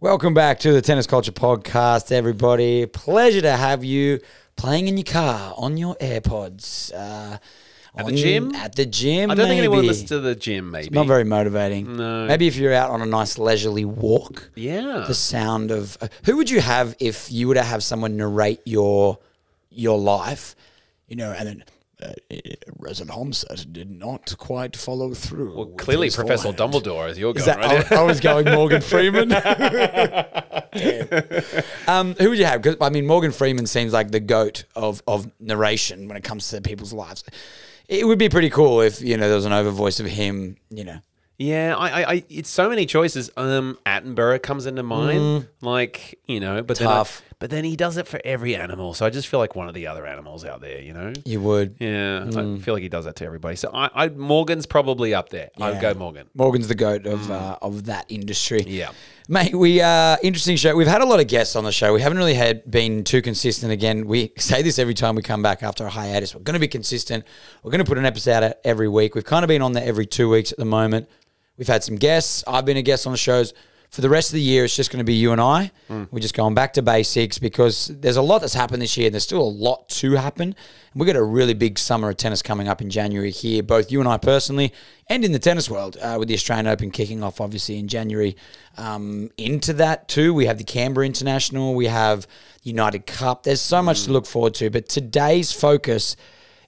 Welcome back to the Tennis Culture Podcast, everybody. Pleasure to have you playing in your car, on your AirPods. At the gym? At the gym, I don't think anyone maybe. listens to the gym, maybe. It's not very motivating. No. Maybe if you're out on a nice leisurely walk. Yeah. The sound of... who would you have if you were to have someone narrate your life, and then... Resident Homestead did not quite follow through. Well, clearly Professor Dumbledore, as you're going, right? I was going Morgan Freeman. Who would you have? Because Morgan Freeman seems like the goat of narration when it comes to people's lives. It would be pretty cool if there was an over voice of him. Yeah, I it's so many choices. Attenborough comes into mind, but Tough. But then he does it for every animal, so I just feel like one of the other animals out there, You would. Yeah, I feel like he does that to everybody. So Morgan's probably up there. Yeah. I'd go Morgan. Morgan's the goat of that industry. Yeah. Mate, interesting show. We've had a lot of guests on the show. We haven't really been too consistent. Again, we say this every time we come back after a hiatus. We're going to be consistent. We're going to put an episode out every week. We've kind of been on there every 2 weeks at the moment. We've had some guests. I've been a guest on the shows. For the rest of the year, it's just going to be you and I. We're just going back to basics because there's a lot that's happened this year and there's still a lot to happen. And we've got a really big summer of tennis coming up in January here, both you and I personally and in the tennis world, with the Australian Open kicking off obviously in January. Into that too, we have the Canberra International, we have United Cup. There's so much to look forward to, but today's focus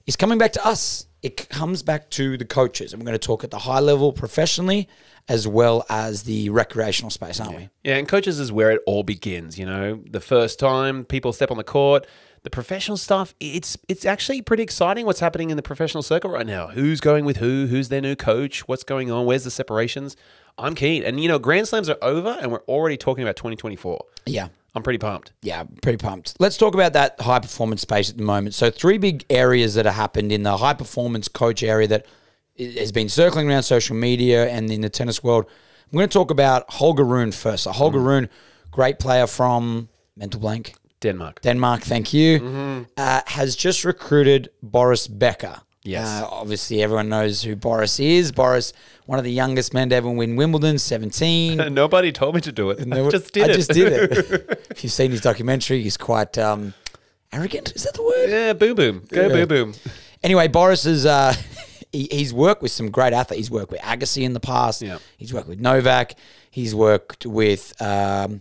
is coming back to us. It comes back to the coaches, and we're going to talk at the high level professionally as well as the recreational space, aren't we? Yeah, and coaches is where it all begins, The first time people step on the court, the professional stuff, it's actually pretty exciting what's happening in the professional circuit right now. Who's going with who's their new coach, what's going on, where's the separations? I'm keen. And, Grand Slams are over, and we're already talking about 2024. Yeah. I'm pretty pumped. Yeah, pretty pumped. Let's talk about that high-performance space at the moment. So 3 big areas that have happened in the high-performance coach area that has been circling around social media and in the tennis world. I'm going to talk about Holger Rune first. So Holger Rune, great player from, mental blank. Denmark, thank you. Has just recruited Boris Becker. Yes. Obviously, everyone knows who Boris is. Boris, one of the youngest men to ever win Wimbledon, 17. Nobody told me to do it. I just did it. If you've seen his documentary, he's quite arrogant. Is that the word? Yeah, boom, boom. Go boom, boom. Anyway, Boris is... he's worked with some great athletes. He's worked with Agassi in the past. Yeah. He's worked with Novak. He's worked with... the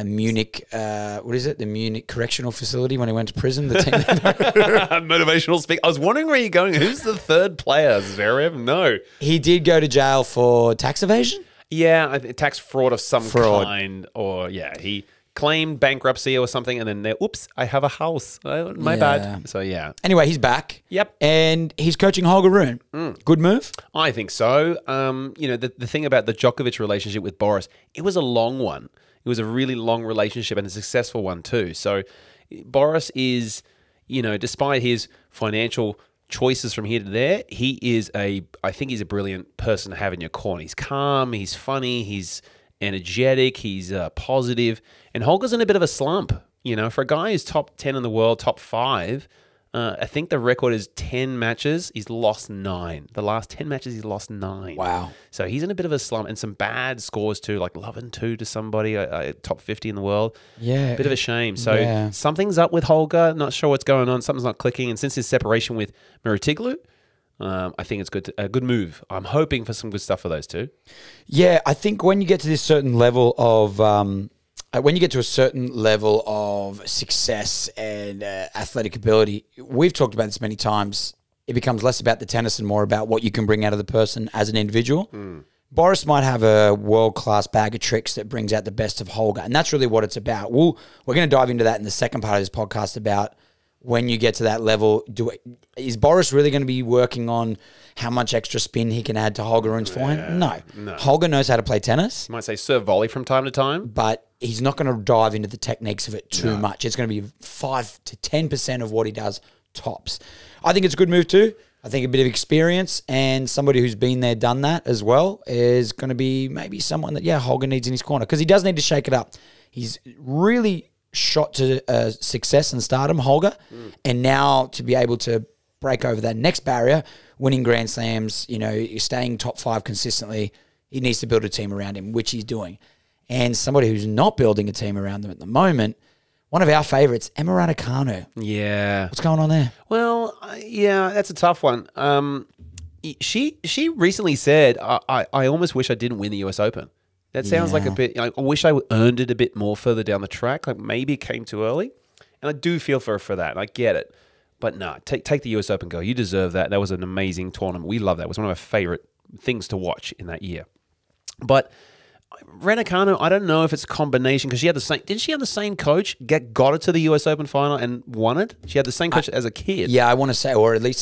Munich, what is it? The Munich Correctional Facility when he went to prison. The team. Motivational speak. I was wondering where you're going. Who's the third player? Zverev? No. He did go to jail for tax evasion? Yeah, tax fraud of some kind. Or, he claimed bankruptcy or something, and then, oops, I have a house. My bad. So, yeah. Anyway, he's back. Yep. And he's coaching Holger Rune. Good move? I think so. The thing about the Djokovic relationship with Boris, it was a long one. It was a really long relationship and a successful one too. So Boris is, despite his financial choices from here to there, I think he's a brilliant person to have in your corner. He's calm, he's funny, he's energetic, he's positive. And Holger's in a bit of a slump. For a guy who's top 10 in the world, top 5, I think the record is 10 matches. He's lost 9. The last 10 matches, he's lost 9. Wow. So he's in a bit of a slump and some bad scores too, like 11-2 to somebody, top 50 in the world. Yeah. Bit of a shame. So something's up with Holger. Not sure what's going on. Something's not clicking. And since his separation with Mouratoglou, I think it's a good move. I'm hoping for some good stuff for those two. Yeah, I think when you get to this certain level of... when you get to a certain level of success and athletic ability, we've talked about this many times, it becomes less about the tennis and more about what you can bring out of the person as an individual. Boris might have a world-class bag of tricks that brings out the best of Holger, and that's really what it's about. We're going to dive into that in the second part of this podcast about when you get to that level. Is Boris really going to be working on how much extra spin he can add to Holger Rune's forehand? No. Holger knows how to play tennis. You might say serve volley from time to time. But he's not going to dive into the techniques of it too much. It's going to be 5 to 10% of what he does tops. I think it's a good move too. I think a bit of experience and somebody who's been there, done that as well is going to be maybe someone that, Holger needs in his corner because he does need to shake it up. He's really shot to success and stardom, Holger, and now to be able to break over that next barrier, winning Grand Slams, staying top 5 consistently, he needs to build a team around him, which he's doing. and somebody who's not building a team around them at the moment. One of our favourites, Emma Raducanu. Yeah. What's going on there? Well, yeah, that's a tough one. She recently said, I almost wish I didn't win the US Open. That sounds like a bit, I wish I earned it a bit more further down the track. Like maybe it came too early. And I do feel for her for that. And I get it. But no, take the US Open, girl. You deserve that. That was an amazing tournament. We love that. It was one of our favorite things to watch in that year. But Raducanu, I don't know if it's a combination because she had the same. Didn't she have the same coach? Got her to the US Open final and won it. She had the same coach as a kid. Yeah, I want to say, or at least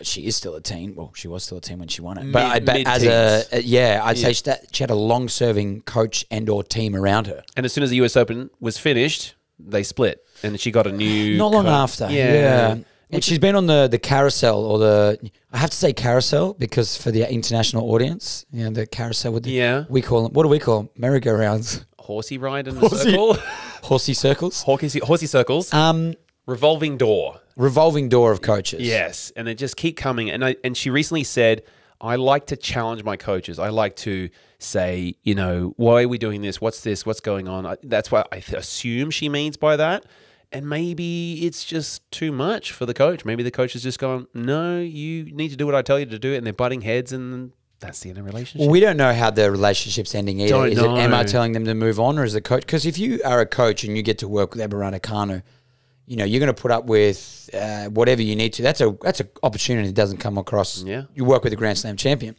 she is still a teen. Well, she was still a teen when she won it. But I'd say she had a long-serving coach and/or team around her. And as soon as the US Open was finished, they split, and she got a new. Not long after. Yeah. And she's been on the carousel I have to say carousel because for the international audience, the carousel with we call them, what do we call them? Merry-go-rounds. Horsey ride in a circle? Horsey circles. Horsey circles. Revolving door. Revolving door of coaches. Yes, and they just keep coming. And she recently said, I like to challenge my coaches. I like to say, why are we doing this? What's this? What's going on? That's what I assume she means by that. And maybe it's just too much for the coach. Maybe the coach is just going, no, you need to do what I tell you to do. And they're butting heads and that's the end of the relationship. Well, we don't know how the relationship's ending either. Is it Emma telling them to move on or is the coach? Because if you are a coach and you get to work with Emma Raducanu, you're going to put up with whatever you need to. That's an opportunity that doesn't come across. Yeah. You work with a Grand Slam champion.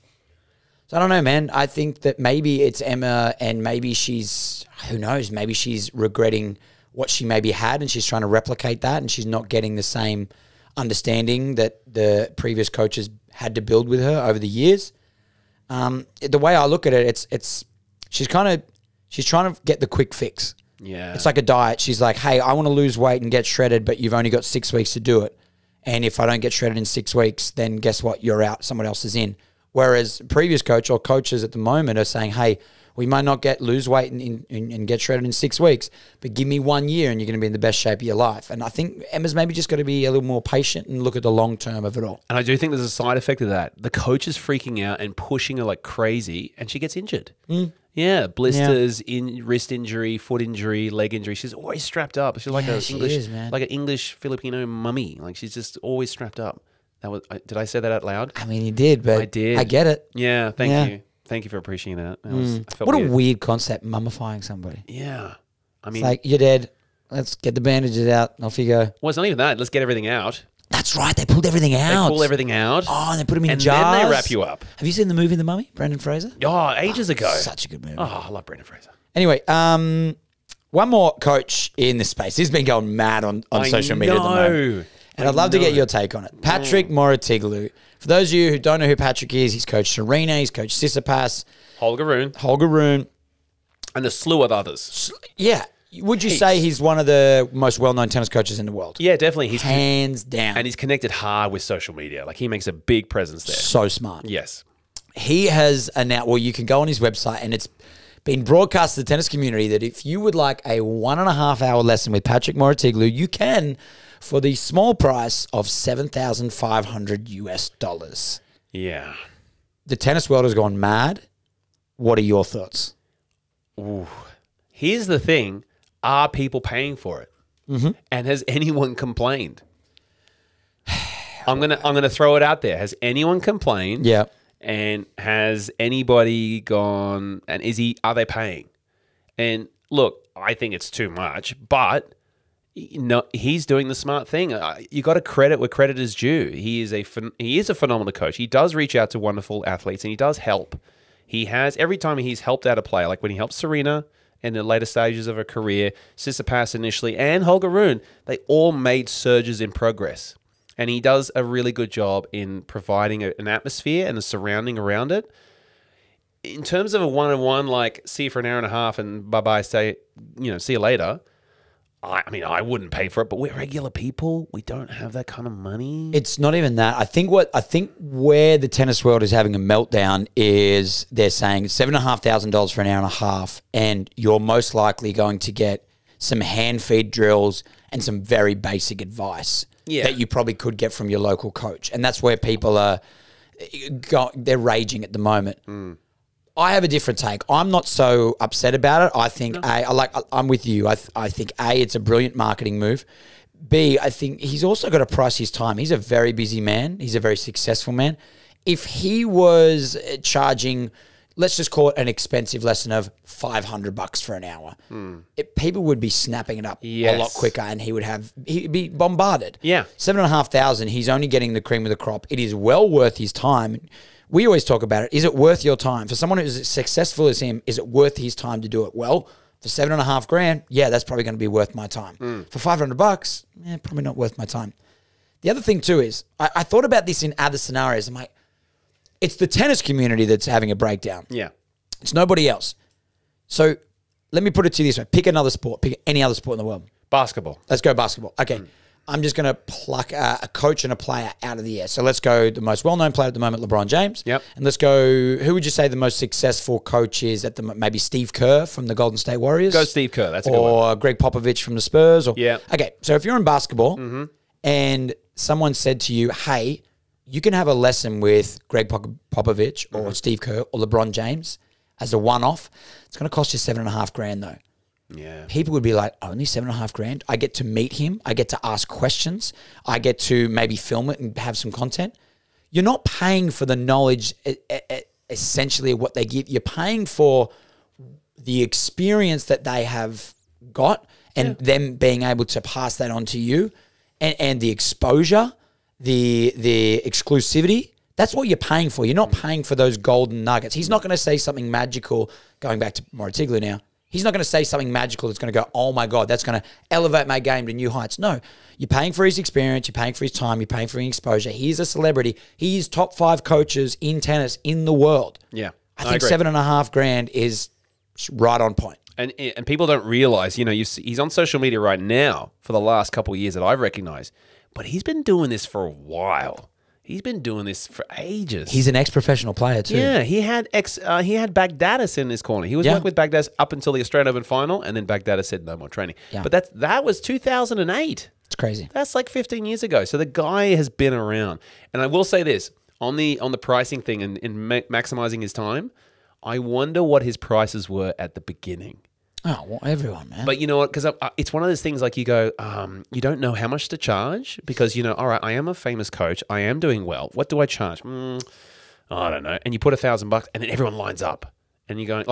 So I don't know, man. I think that maybe it's Emma and maybe who knows, maybe she's regretting what she maybe had and she's trying to replicate that and she's not getting the same understanding that the previous coaches had to build with her over the years. The way I look at it, she's trying to get the quick fix. Yeah. It's like a diet. She's like, hey, I want to lose weight and get shredded, but you've only got 6 weeks to do it. And if I don't get shredded in 6 weeks, then guess what? You're out. Someone else is in. Whereas previous coach or coaches at the moment are saying, hey, we might not lose weight and get shredded in 6 weeks, but give me 1 year and you're going to be in the best shape of your life. And I think Emma's maybe just got to be a little more patient and look at the long term of it all. And I do think there's a side effect of that. The coach is freaking out and pushing her like crazy and she gets injured. Yeah, blisters, wrist injury, foot injury, leg injury. She's always strapped up. She's like an English Filipino mummy. Like she's just always strapped up. Did I say that out loud? I mean, you did, but I did. I get it. Yeah, thank you. Thank you for appreciating that. What a weird concept, mummifying somebody. Yeah. I mean, it's like, you're dead. Let's get the bandages out. Off you go. Well, it's not even that. Let's get everything out. That's right. They pulled everything out. They pull everything out. Oh, and they put them in and jars. And then they wrap you up. Have you seen the movie The Mummy? Brendan Fraser? Oh, ages ago. Such a good movie. Oh, I love Brendan Fraser. Anyway, one more coach in this space. He's been going mad on social media at the moment. And I'd love to get your take on it. Partrick Mouratoglou. For those of you who don't know who Partrick is, he's coached Serena, he's coached Tsitsipas. Holger Rune. And a slew of others. Yeah. Would you say he's one of the most well-known tennis coaches in the world? Yeah, definitely. He's hands down. And he's connected hard with social media. Like, he makes a big presence there. So smart. Yes. He has announced, well, you can go on his website, and it's been broadcast to the tennis community that if you would like a 1.5 hour lesson with Partrick Mouratoglou, you can for the small price of $7,500 US. Yeah. The tennis world has gone mad. What are your thoughts? Ooh. Here's the thing. Are people paying for it? Mm-hmm. And has anyone complained? I'm gonna throw it out there. Has anyone complained? Yeah. And has anybody gone, and are they paying? And look, I think it's too much, but no, he's doing the smart thing. You got to credit where credit is due. He is a phenomenal coach. He does reach out to wonderful athletes, and he does help. He has, every time he's helped out a player, like when he helped Serena in the later stages of her career, Tsitsipas initially, and Holger Rune, they all made surges in progress. And he does a really good job in providing an atmosphere and the surrounding around it. In terms of a one-on-one, like, see you for an hour and a half and bye-bye, see you later. I mean, I wouldn't pay for it, but we're regular people. We don't have that kind of money. It's not even that. I think where the tennis world is having a meltdown is they're saying $7,500 for an hour and a half, and you're most likely going to get some hand feed drills and some very basic advice that you probably could get from your local coach. And that's where people they're raging at the moment. I have a different take. I'm not so upset about it. I think I'm with you. I think it's a brilliant marketing move. B, I think he's also got to price his time. He's a very busy man. He's a very successful man. If he was charging, let's just call it an expensive lesson of $500 for an hour, people would be snapping it up a lot quicker, and he'd be bombarded. Yeah. $7,500. He's only getting the cream of the crop. It is well worth his time. We always talk about it. Is it worth your time? For someone who's as successful as him, is it worth his time to do it well? For $7,500, yeah, that's probably going to be worth my time. For $500, probably not worth my time. The other thing too is, I thought about this in other scenarios. I'm like, it's the tennis community that's having a breakdown. Yeah. It's nobody else. So let me put it to you this way. Pick another sport. Pick any other sport in the world. Basketball. Let's go basketball. Okay. I'm just going to pluck a coach and a player out of the air. So let's go the most well-known player at the moment, LeBron James. Yep. And let's go, who would you say the most successful coach is at the maybe Steve Kerr from the Golden State Warriors? Go Steve Kerr. That's a good one. Or Greg Popovich from the Spurs. Yeah. Okay, so if you're in basketball and someone said to you, hey, you can have a lesson with Greg Popovich or Steve Kerr or LeBron James as a one-off, it's going to cost you $7,500 though. Yeah. People would be like, only $7,500? I get to meet him. I get to ask questions. I get to maybe film it and have some content. You're not paying for the knowledge, essentially, what they give. You're paying for the experience that they have got and them being able to pass that on to you, and the exposure, the exclusivity. That's what you're paying for. You're not paying for those golden nuggets. He's not going to say something magical, going back to Mouratoglou now. He's not going to say something magical that's going to go, oh my God, that's going to elevate my game to new heights. No, you're paying for his experience. You're paying for his time. You're paying for his exposure. He's a celebrity. He's top 5 coaches in tennis in the world. Yeah. I think $7,500 is right on point. And people don't realize, he's on social media right now for the last couple of years that I've recognized, but he's been doing this for a while. He's been doing this for ages. He's an ex-professional player too. Yeah, he had Baghdadis in his corner. He was working with Baghdadis up until the Australian Open final, and then Baghdadis said no more training. Yeah. But that was 2008. It's crazy. That's like 15 years ago. So the guy has been around. And I will say this, on the pricing thing and maximizing his time, I wonder what his prices were at the beginning. Oh, well, everyone, man. But you know what? Because it's one of those things like you go, you don't know how much to charge because, all right, I am a famous coach. I am doing well. What do I charge? I don't know. And you put $1,000 and then everyone lines up. And you're going,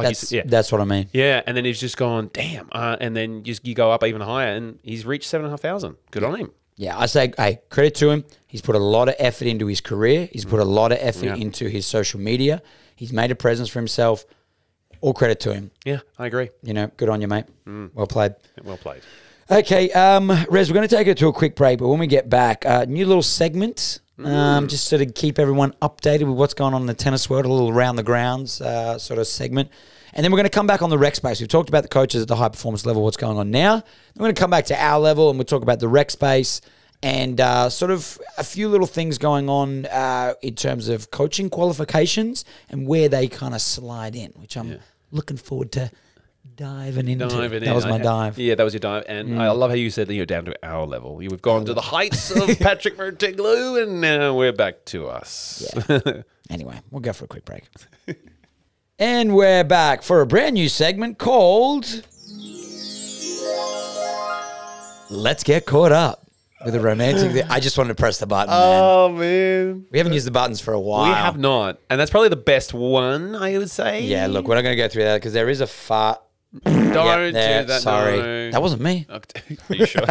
that's what I mean. Yeah. And then he's just gone, damn. And then you go up even higher and he's reached $7,500. Good on him. Yeah. I say, hey, credit to him. He's put a lot of effort into his career. He's put a lot of effort into his social media. He's made a presence for himself. All credit to him. Yeah, I agree. Good on you, mate. Well played. Well played. Okay, Rez, we're going to take it to a quick break, but when we get back, new little segment, just sort of keep everyone updated with what's going on in the tennis world, a little around the grounds sort of segment. And then we're going to come back on the rec space. We've talked about the coaches at the high performance level, what's going on now. Then we're going to come back to our level and we'll talk about the rec space and sort of a few little things going on in terms of coaching qualifications and where they kind of slide in, which I'm looking forward to diving into. That was my dive. Yeah, that was your dive. And I love how you said that you're down to our level. We've gone to the heights of Partrick Mouratoglou and now we're back to us. Yeah. Anyway, we'll go for a quick break. And we're back for a brand new segment called Let's Get Caught Up. With a romantic thing. I just wanted to press the button, Oh, man. We haven't used the buttons for a while. We have not. And that's probably the best one, I would say. Yeah, look, we're not going to go through that because there is a fart. Don't do that. Sorry. No. That wasn't me. Are you sure?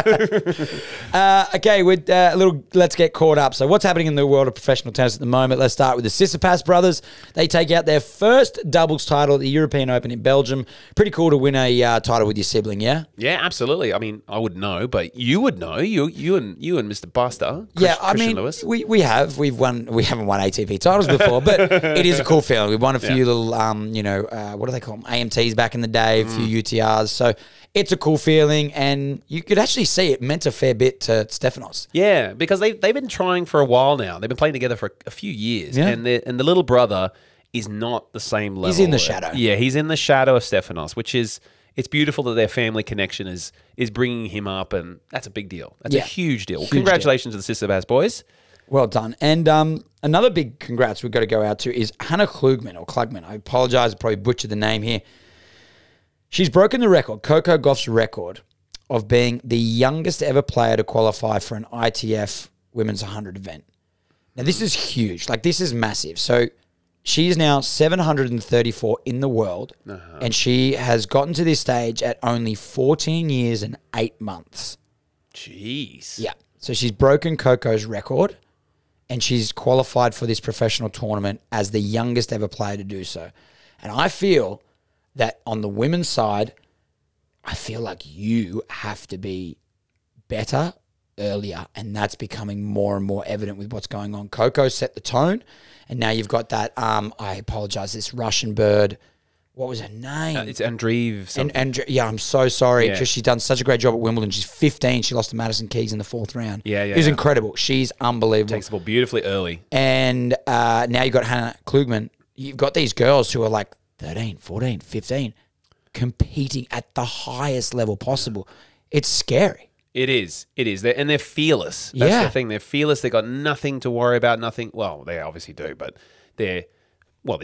Okay, with a little Let's Get Caught Up. So what's happening in the world of professional tennis at the moment? Let's start with the Tsitsipas brothers. They take out their first doubles title at the European Open in Belgium. Pretty cool to win a title with your sibling, yeah? Yeah, absolutely. I mean, I would know, but you would know. You and Mr. Buster. Christian Lewis. We haven't won ATP titles before, but it is a cool feeling. We won a few little what do they call them? AMTs back in the day. A few UTRs. So it's a cool feeling, and you could actually see it meant a fair bit to Stefanos. Yeah, because they've been trying for a while now. They've been playing together for a few years, and the little brother is not the same level. He's in the shadow. Yeah, he's in the shadow of Stefanos, which is it's beautiful that their family connection is bringing him up, and that's a big deal. That's a huge deal. Congratulations to the Tsitsipas boys. Well done. And another big congrats we've got to go out to is Hannah Klugman. I apologize, I probably butchered the name here. She's broken the record, Coco Gauff's record, of being the youngest ever player to qualify for an ITF Women's 100 event. Now, this is huge. Like, this is massive. So, she is now 734 in the world, and she has gotten to this stage at only 14 years and 8 months. Jeez. Yeah. So, she's broken Coco's record, and she's qualified for this professional tournament as the youngest ever player to do so. And I feel that on the women's side, I feel like you have to be better earlier, and that's becoming more and more evident with what's going on. Coco set the tone, and now you've got that, I apologize, this Russian bird. What was her name? It's Andreev. Yeah, I'm so sorry, Yeah. because she's done such a great job at Wimbledon. She's 15. She lost to Madison Keys in the 4th round. Yeah. It was incredible. She's unbelievable. Takes the ball beautifully early. And now you've got Hannah Klugman. You've got these girls who are like 13, 14, 15, competing at the highest level possible. It's scary. It is. And they're fearless. That's the thing. They're fearless. They've got nothing to worry about, nothing. Well, they obviously do, but they're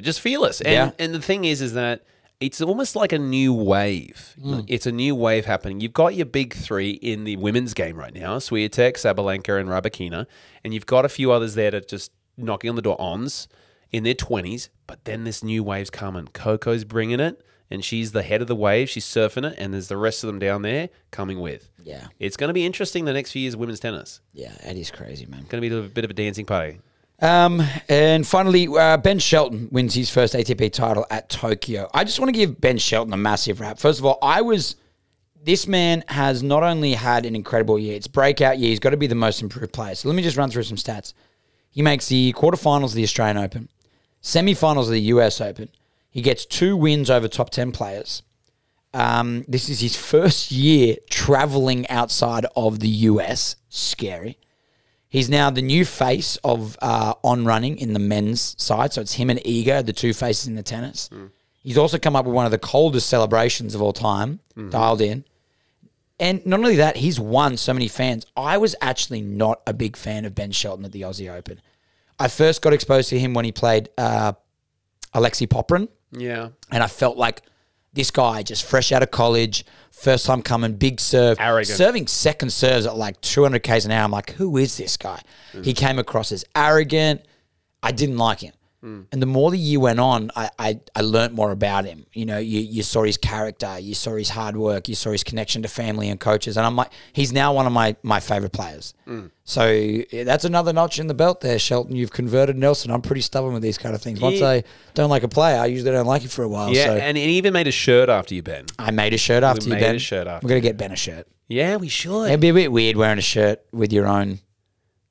just fearless. And the thing is that it's almost like a new wave. It's a new wave happening. You've got your big three in the women's game right now, Swiatek, Sabalenka, and Raducanu. And you've got a few others there that just knocking on the door, Ons, in their 20s, but then this new wave's coming. Coco's bringing it, and she's the head of the wave. She's surfing it, and there's the rest of them down there coming with. Yeah. It's going to be interesting the next few years of women's tennis. Yeah, it is crazy, man. Going to be a bit of a dancing party. And finally, Ben Shelton wins his first ATP title at Tokyo. I just want to give Ben Shelton a massive rap. First of all, this man has not only had an incredible year, it's breakout year. He's got to be the most improved player. So let me just run through some stats. He makes the quarterfinals of the Australian Open, semifinals of the US Open. He gets 2 wins over top 10 players. This is his first year traveling outside of the US. Scary. He's now the new face of On Running in the men's side. So it's him and Iga, the two faces in the tennis. He's also come up with one of the coldest celebrations of all time, dialed in. And not only that, he's won so many fans. I was actually not a big fan of Ben Shelton at the Aussie Open. I first got exposed to him when he played Alexei Poprin. Yeah. And I felt like this guy, just fresh out of college, first time coming, big serve. Arrogant. Serving second serves at like 200 Ks an hour. I'm like, who is this guy? He came across as arrogant. I didn't like him. And the more the year went on, I learned more about him. You know, you saw his character, you saw his hard work, you saw his connection to family and coaches. And I'm like, he's now one of my favorite players. So that's another notch in the belt there, Shelton. You've converted Nelson. I'm pretty stubborn with these kind of things. Once I don't like a player, I usually don't like it for a while. Yeah, so. and he even made a shirt after you, Ben. I made a shirt after you, Ben. Made a shirt after We're going to get Ben a shirt. Yeah, we should. It'd be a bit weird wearing a shirt with your own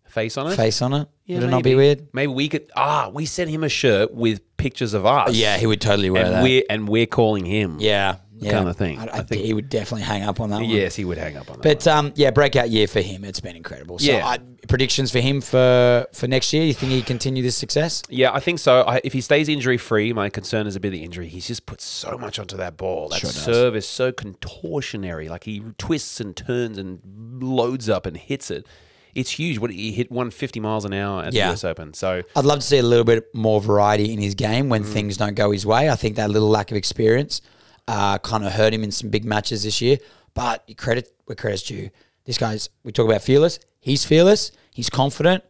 face on it. Yeah, would it not be weird? Maybe we could. We sent him a shirt with pictures of us. Yeah, he would totally wear that. We're calling him. Yeah. Kind of thing. I think he would definitely hang up on that one. Yes, he would hang up on that. But breakout year for him. It's been incredible. So predictions for him for next year. You think he continue this success? Yeah, I think so. If he stays injury free, my concern is a bit of the injury. He's just put so much onto that ball. That serve is so contortionary. Like he twists and turns and loads up and hits it. It's huge. He hit 150 miles an hour at the US Open. So I'd love to see a little bit more variety in his game when things don't go his way. I think that little lack of experience kind of hurt him in some big matches this year. But credit where credit's due. This guy's, we talk about fearless. He's fearless. He's confident.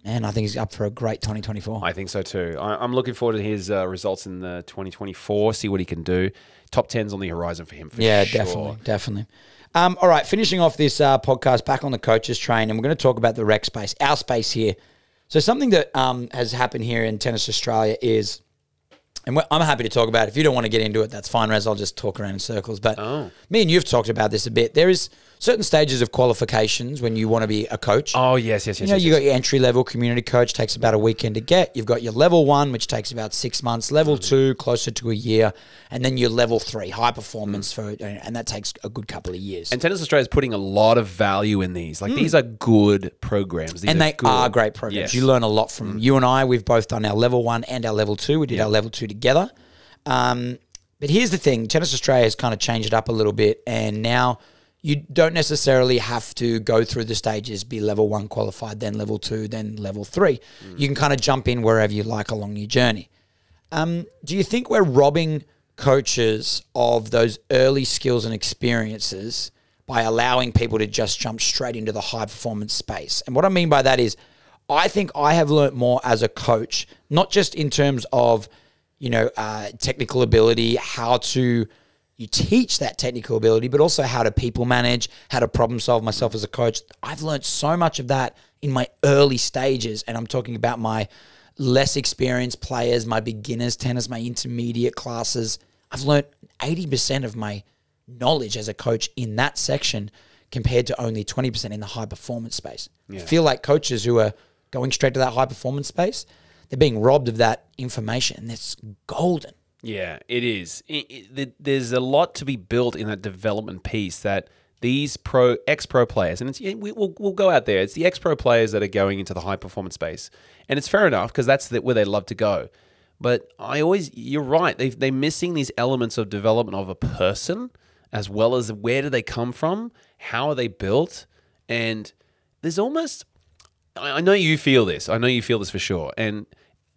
And I think he's up for a great 2024. I think so too. I'm looking forward to his results in the 2024, see what he can do. Top 10's on the horizon for him for sure. Definitely. All right, finishing off this podcast, back on the coaches train, and we're going to talk about the rec space, our space here. So something that has happened here in Tennis Australia is, and I'm happy to talk about it. If you don't want to get into it, that's fine, Raz. I'll just talk around in circles. But me and you have talked about this a bit. There is certain stages of qualifications when you want to be a coach. Oh, yes. You got your entry-level community coach, takes about a weekend to get. You've got your level 1, which takes about 6 months. Level 2, closer to a year. And then your level 3, high performance, and that takes a good couple of years. And Tennis Australia is putting a lot of value in these. Like, these are good programs. They are great programs. Yes. You learn a lot from you and I. We've both done our level 1 and our level 2. We did our level 2 together. But here's the thing. Tennis Australia has kind of changed it up a little bit, and now you don't necessarily have to go through the stages, be level 1 qualified, then level 2, then level 3. You can kind of jump in wherever you like along your journey. Do you think we're robbing coaches of those early skills and experiences by allowing people to just jump straight into the high performance space? And what I mean by that is, I think I have learnt more as a coach, not just in terms of, technical ability, how to you teach that technical ability, but also how to people manage, how to problem solve myself as a coach. I've learned so much of that in my early stages, and I'm talking about my less experienced players, my beginners tennis, my intermediate classes. I've learned 80% of my knowledge as a coach in that section compared to only 20% in the high performance space. I feel like coaches who are going straight to that high performance space, they're being robbed of that information, and it's golden. Yeah, it is. There's a lot to be built in that development piece that these ex-pro players, and we'll go out there, it's the ex-pro players that are going into the high-performance space. And it's fair enough because that's where they love to go. But you're right, they're missing these elements of development of a person, as well as where do they come from, how are they built, and there's almost, I know you feel this for sure, and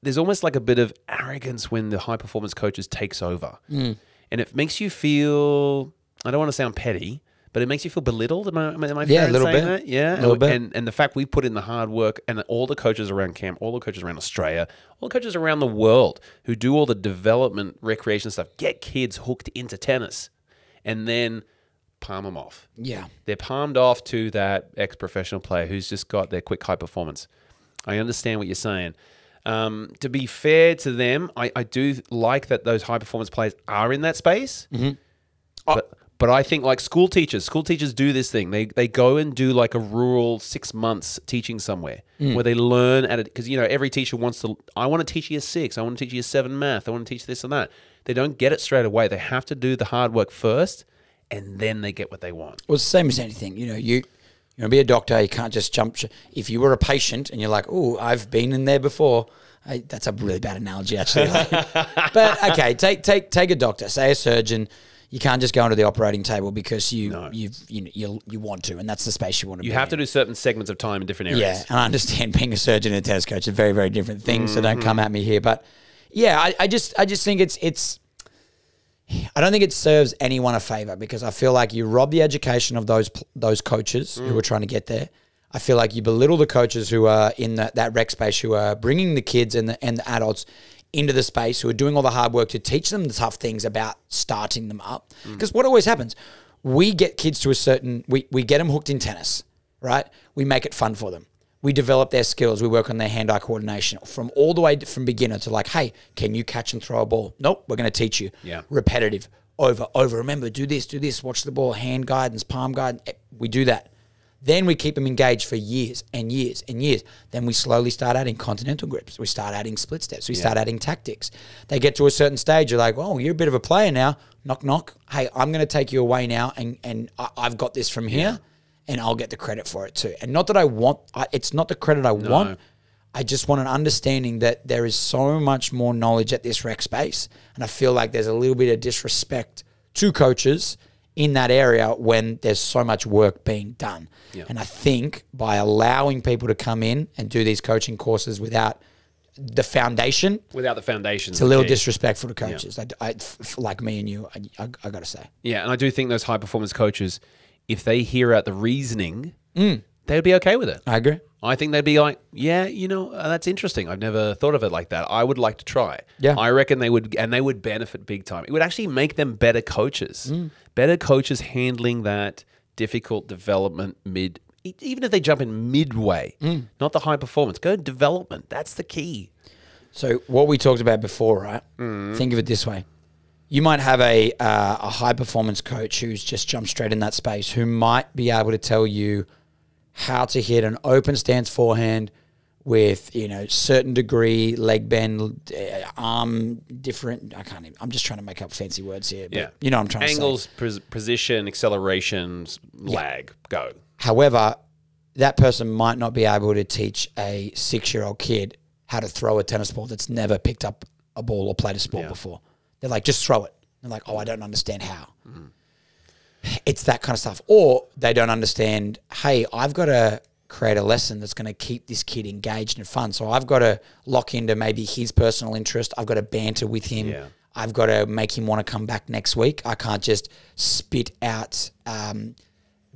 there's almost like a bit of arrogance when the high-performance coaches takes over. And it makes you feel, I don't want to sound petty, but it makes you feel belittled. Am I fair in saying that? Yeah, a little bit. And the fact we put in the hard work, and all the coaches around camp, all the coaches around Australia, all the coaches around the world who do all the development, recreation stuff, get kids hooked into tennis, and then palm them off. Yeah. They're palmed off to that ex-professional player who's just got their quick high performance. I understand what you're saying. To be fair to them, I do like that those high-performance players are in that space. Mm-hmm. But I think like school teachers do this thing. They go and do like a rural 6 months teaching somewhere where they learn at it. Because, every teacher wants to, I want to teach you a 6. I want to teach you a 7 math. I want to teach this and that. They don't get it straight away. They have to do the hard work first, and then they get what they want. Well, it's the same as anything. You want to be a doctor, you can't just jump. If you were a patient and you're like, oh, I've been in there before. That's a really bad analogy, actually. But, okay, take a doctor, say a surgeon. You can't just go onto the operating table because you want to, and that's the space you want to be in. You have to do certain segments of time in different areas. Yeah, and I understand being a surgeon and a tennis coach are very, very different things, so don't come at me here. But, yeah, I just think it's I don't think it serves anyone a favor because I feel like you rob the education of those coaches who are trying to get there. I feel like you belittle the coaches who are in that rec space, who are bringing the kids and the adults into the space, who are doing all the hard work to teach them the tough things about starting them up. Because what always happens, we get kids to we get them hooked in tennis, right? We make it fun for them. We develop their skills. We work on their hand-eye coordination from all the way from beginner to like, hey, can you catch and throw a ball? Nope, we're going to teach you. Yeah. Repetitive, over. Remember, do this, watch the ball, hand guidance, palm guidance. We do that. Then we keep them engaged for years and years and years. Then we slowly start adding continental grips. We start adding split steps. We start adding tactics. They get to a certain stage. You're like, oh, you're a bit of a player now. Knock, knock. Hey, I'm going to take you away now, and I've got this from here, and I'll get the credit for it too. And not that I want, it's not the credit I want. I just want an understanding that there is so much more knowledge at this rec space. And I feel like there's a little bit of disrespect to coaches in that area when there's so much work being done. Yeah. And I think by allowing people to come in and do these coaching courses without the foundation. It's a little disrespectful to coaches. Yeah. Like me and you, I got to say. Yeah, and I do think those high-performance coaches, if they hear out the reasoning, they'd be okay with it. I agree. I think they'd be like, yeah, that's interesting. I've never thought of it like that. I would like to try. Yeah. I reckon they would, and they would benefit big time. It would actually make them better coaches. Better coaches handling that difficult development even if they jump in midway, not the high performance. Go development. That's the key. So what we talked about before, right? Think of it this way. You might have a high performance coach who's just jumped straight in that space, who might be able to tell you how to hit an open stance forehand with, certain degree, leg bend, arm different. I'm just trying to make up fancy words here. But you know what I'm trying to say. Angles, position, accelerations, lag, go. However, that person might not be able to teach a 6-year-old kid how to throw a tennis ball that's never picked up a ball or played a sport before. They're like, just throw it. They're like, oh, I don't understand how. It's that kind of stuff. Or they don't understand, hey, I've got to create a lesson that's going to keep this kid engaged and fun. So I've got to lock into maybe his personal interest. I've got to banter with him. Yeah. I've got to make him want to come back next week. I can't just spit out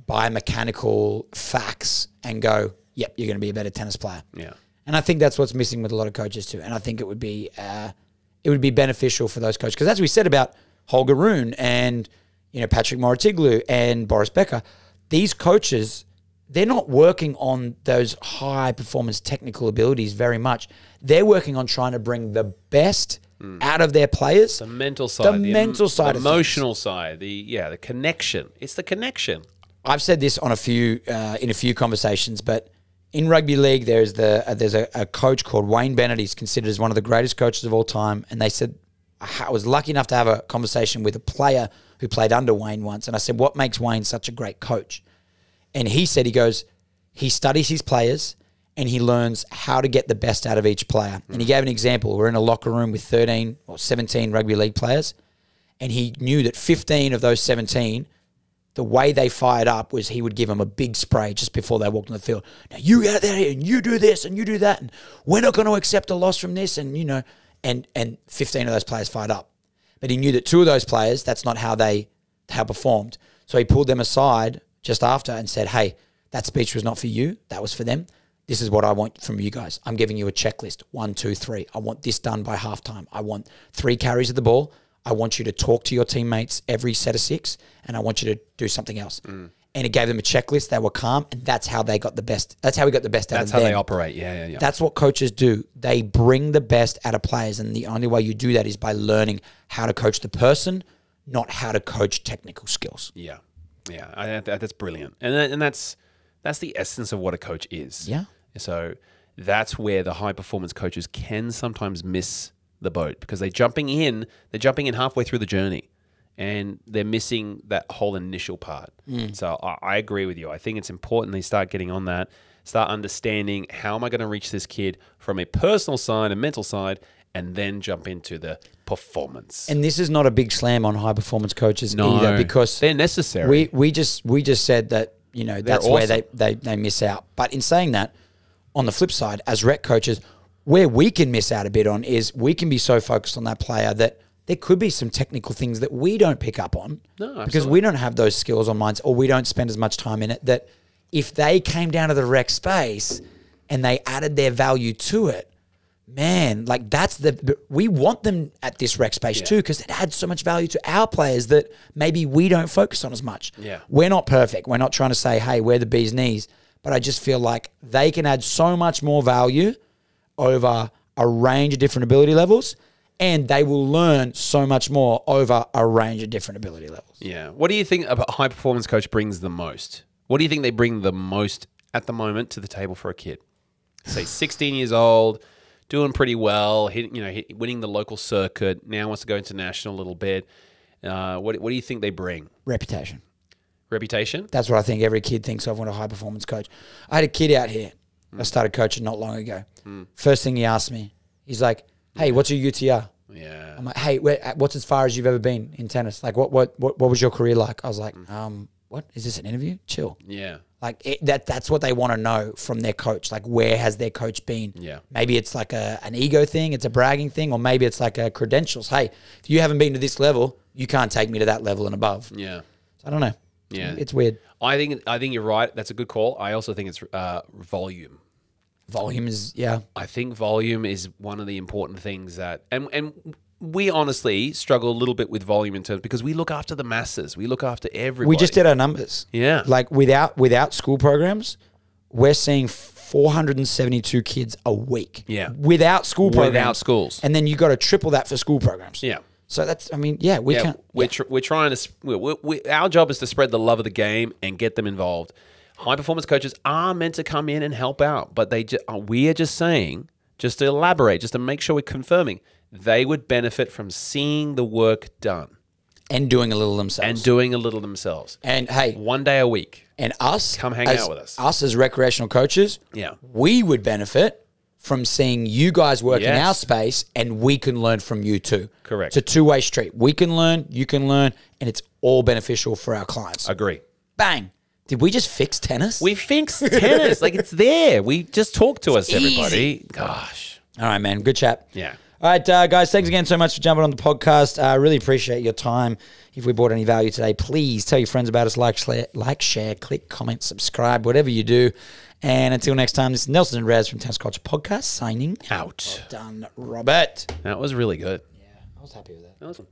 biomechanical facts and go, yep, you're going to be a better tennis player. Yeah. And I think that's what's missing with a lot of coaches too. And I think it would be beneficial for those coaches. Because as we said about Holger Rune and Partrick Mouratoglou and Boris Becker, these coaches, they're not working on those high performance technical abilities very much. They're working on trying to bring the best out of their players. The mental side. The emotional side. The connection. It's the connection. I've said this on in a few conversations, but in rugby league, there's a coach called Wayne Bennett. He's considered as one of the greatest coaches of all time. And they said, I was lucky enough to have a conversation with a player who played under Wayne once. And I said, what makes Wayne such a great coach? And he said, he studies his players and he learns how to get the best out of each player. And he gave an example. We're in a locker room with 13 or 17 rugby league players. And he knew that 15 of those 17, the way they fired up was he would give them a big spray just before they walked on the field. Now you out there and you do this and you do that. And we're not going to accept a loss from this. And, and 15 of those players fired up. But he knew that 2 of those players, that's not how they performed. So he pulled them aside just after and said, hey, that speech was not for you. That was for them. This is what I want from you guys. I'm giving you a checklist. 1, 2, 3. I want this done by halftime. I want 3 carries of the ball. I want you to talk to your teammates every set of 6, and I want you to do something else. And it gave them a checklist. They were calm, and that's how they got the best. That's how we got the best out of them. That's how they operate. Yeah. That's what coaches do. They bring the best out of players, and the only way you do that is by learning how to coach the person, not how to coach technical skills. Yeah. That's brilliant, and that's the essence of what a coach is. Yeah. So that's where the high performance coaches can sometimes miss the boat because they're jumping in halfway through the journey, and they're missing that whole initial part. So I agree with you. I think it's important they start getting on that, start understanding how am I going to reach this kid from a personal side and mental side, and then jump into the performance. And this is not a big slam on high performance coaches either, because they're necessary. We just said that that's awesome. where they miss out. But in saying that, on the flip side, as rec coaches, where we can miss out a bit on is we can be so focused on that player that there could be some technical things that we don't pick up on because we don't have those skills on minds, or we don't spend as much time in it, that if they came down to the rec space and they added their value to it, man, like we want them at this rec space too, because it adds so much value to our players that maybe we don't focus on as much. Yeah. We're not perfect. We're not trying to say, hey, we're the bee's knees. But I just feel like they can add so much more value over a range of different ability levels, and they will learn so much more over a range of different ability levels. Yeah. What do you think a high performance coach brings the most? What do you think they bring the most at the moment to the table for a kid? Say 16 years old, doing pretty well, winning the local circuit, now wants to go international a little bit. What do you think they bring? Reputation. Reputation? That's what I think every kid thinks of when a high performance coach. I had a kid out here. I started coaching not long ago. First thing he asked me, he's like, hey, what's your UTR? Yeah. I'm like, hey, what's as far as you've ever been in tennis? Like, what was your career like? I was like, what? Is this an interview? Chill. Yeah. Like that's what they want to know from their coach. Like, where has their coach been? Yeah. Maybe it's like an ego thing, it's a bragging thing, or maybe it's like a credentials. Hey, if you haven't been to this level, you can't take me to that level and above. Yeah. So I don't know. Yeah. It's weird. I think you're right. That's a good call. I also think it's volume. Volume is, yeah. I think volume is one of the important things that, and we honestly struggle a little bit with volume in terms, because we look after the masses. We look after everybody. We just did our numbers. Yeah. Like without school programs, we're seeing 472 kids a week. Yeah. Without school programs. Without schools. And then you got to triple that for school programs. Yeah. So that's, we can't. We're trying to, our job is to spread the love of the game and get them involved. High performance coaches are meant to come in and help out, but we are just saying, just to elaborate, just to make sure we're confirming, they would benefit from seeing the work done. And doing a little themselves. And hey. One day a week. And us. Come hang out with us. Us as recreational coaches. Yeah. We would benefit from seeing you guys work in our space, and we can learn from you too. Correct. It's a two-way street. We can learn, you can learn, and it's all beneficial for our clients. Agree. Bang. Did we just fix tennis? We fixed tennis. Like, it's there. We just talk to us, easy. everybody. Gosh. All right, man. Good chat. Yeah. All right, guys, thanks again so much for jumping on the podcast. I really appreciate your time. If we brought any value today, please tell your friends about us. Like, share, click, comment, subscribe, whatever you do. And until next time, this is Nelson and Raz from Tennis Culture Podcast signing out. Well done, Robert. That was really good. Yeah, I was happy with that. Awesome.